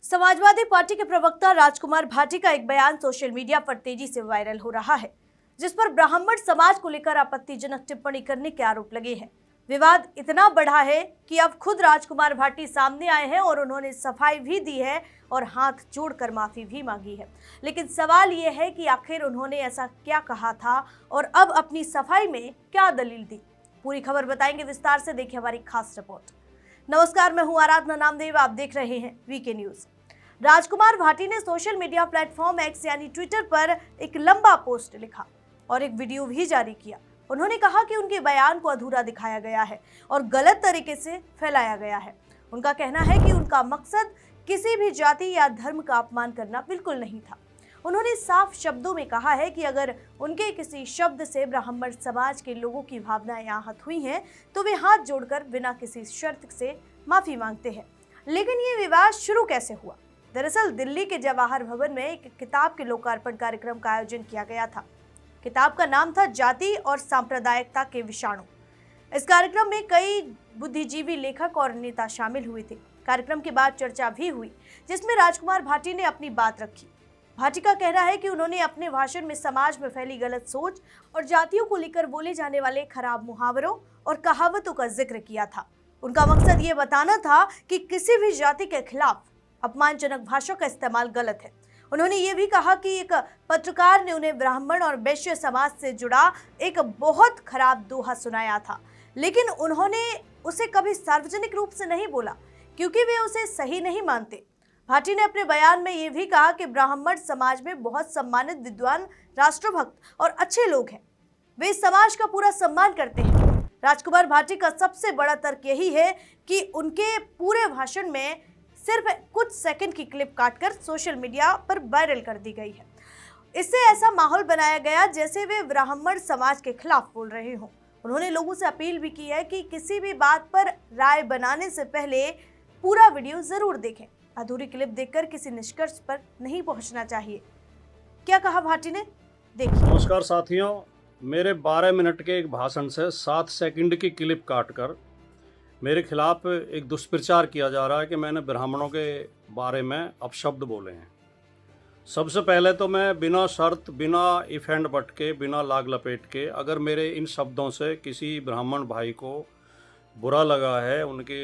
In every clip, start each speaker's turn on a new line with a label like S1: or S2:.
S1: Samajwadi party के प्रवक्ता राजकुमार भाटी का एक बयान सोशल मीडिया पर तेजी से वायरल हो रहा है, जिस पर ब्राह्मण समाज को लेकर आपत्तिजनक टिप्पणी करने के आरोप लगे हैं। विवाद इतना बढ़ा है कि अब खुद राजकुमार भाटी सामने आए हैं और उन्होंने सफाई भी दी है और हाथ जोड़कर माफी भी मांगी है। लेकिन सवाल ये है कि आखिर उन्होंने ऐसा क्या कहा था और अब अपनी सफाई में क्या दलील दी। पूरी खबर बताएंगे विस्तार से, देखिए हमारी खास रिपोर्ट। नमस्कार, मैं हूं आराधना नामदेव, आप देख रहे हैं वीके न्यूज। राजकुमार भाटी ने सोशल मीडिया प्लेटफॉर्म एक्स यानी ट्विटर पर एक लंबा पोस्ट लिखा और एक वीडियो भी जारी किया। उन्होंने कहा कि उनके बयान को अधूरा दिखाया गया है और गलत तरीके से फैलाया गया है। उनका कहना है कि उनका मकसद किसी भी जाति या धर्म का अपमान करना बिल्कुल नहीं था। उन्होंने साफ शब्दों में कहा है कि अगर उनके किसी शब्द से ब्राह्मण समाज के लोगों की भावनाएं आहत हुई हैं, तो वे हाथ जोड़कर बिना किसी शर्त से माफी मांगते हैं। लेकिन ये विवाद शुरू कैसे हुआ? दरअसल दिल्ली के जवाहर भवन में एक किताब के लोकार्पण कार्यक्रम का आयोजन किया गया था। किताब का नाम था जाति और सांप्रदायिकता के विषाणु। इस कार्यक्रम में कई बुद्धिजीवी, लेखक और नेता शामिल हुए थे। कार्यक्रम के बाद चर्चा भी हुई, जिसमें राजकुमार भाटी ने अपनी बात रखी। भाटी का कहना है कि उन्होंने अपने भाषण में समाज में फैली गलत सोच और जातियों को लेकर बोले जाने वाले खराब मुहावरों और कहावतों का जिक्र किया था। उनका मकसद ये बताना था कि किसी भी जाति के खिलाफ अपमानजनक भाषा का इस्तेमाल गलत है। उन्होंने ये भी कहा कि एक पत्रकार ने उन्हें ब्राह्मण और वैश्य समाज से जुड़ा एक बहुत खराब दोहा सुनाया था, लेकिन उन्होंने उसे कभी सार्वजनिक रूप से नहीं बोला क्योंकि वे उसे सही नहीं मानते। भाटी ने अपने बयान में ये भी कहा कि ब्राह्मण समाज में बहुत सम्मानित, विद्वान, राष्ट्रभक्त और अच्छे लोग हैं। वे इस समाज का पूरा सम्मान करते हैं। राजकुमार भाटी का सबसे बड़ा तर्क यही है कि उनके पूरे भाषण में सिर्फ कुछ सेकंड की क्लिप काटकर सोशल मीडिया पर वायरल कर दी गई है। इससे ऐसा माहौल बनाया गया जैसे वे ब्राह्मण समाज के खिलाफ बोल रहे हों। उन्होंने लोगों से अपील भी की है कि किसी भी बात पर राय बनाने से पहले पूरा वीडियो जरूर देखें। अधूरी क्लिप देखकर किसी निष्कर्ष पर नहीं पहुंचना चाहिए। क्या कहा भाटी ने, देखिए।
S2: नमस्कार साथियों, मेरे 12 मिनट के एक भाषण से 7 सेकंड की क्लिप काटकर मेरे खिलाफ एक दुष्प्रचार किया जा रहा है कि मैंने ब्राह्मणों के बारे में अपशब्द बोले हैं। सबसे पहले तो मैं बिना शर्त, बिना इफ एंड बट के, बिना लाग लपेट के, अगर मेरे इन शब्दों से किसी ब्राह्मण भाई को बुरा लगा है, उनके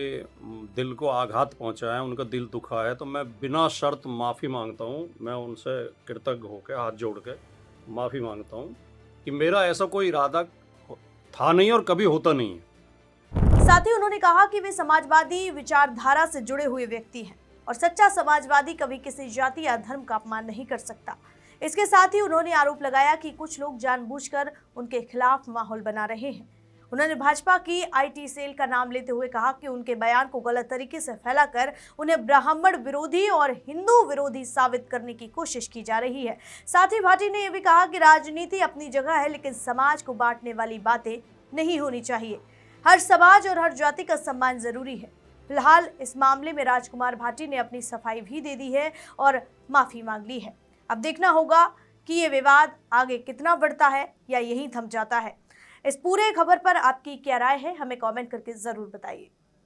S2: दिल को आघात पहुंचा है, उनका दिल दुखा है, तो मैं बिना शर्त माफ़ी मांगता हूं। मैं उनसे कृतज्ञ होकर हाथ जोड़ के माफ़ी मांगता हूं कि मेरा ऐसा कोई इरादा था नहीं और कभी होता नहीं है।
S1: साथ ही उन्होंने कहा कि वे समाजवादी विचारधारा से जुड़े हुए व्यक्ति हैं और सच्चा समाजवादी कभी किसी जाति या धर्म का अपमान नहीं कर सकता। इसके साथ ही उन्होंने आरोप लगाया कि कुछ लोग जानबूझकर उनके खिलाफ माहौल बना रहे हैं। उन्होंने भाजपा की आईटी सेल का नाम लेते हुए कहा कि उनके बयान को गलत तरीके से फैलाकर उन्हें ब्राह्मण विरोधी और हिंदू विरोधी साबित करने की कोशिश की जा रही है। साथ ही भाटी ने यह भी कहा कि राजनीति अपनी जगह है, लेकिन समाज को बांटने वाली बातें नहीं होनी चाहिए। हर समाज और हर जाति का सम्मान जरूरी है। फिलहाल इस मामले में राजकुमार भाटी ने अपनी सफाई भी दे दी है और माफी मांग ली है। अब देखना होगा कि ये विवाद आगे कितना बढ़ता है या यहीं थम जाता है। इस पूरे खबर पर आपकी क्या राय है, हमें कमेंट करके जरूर बताइए।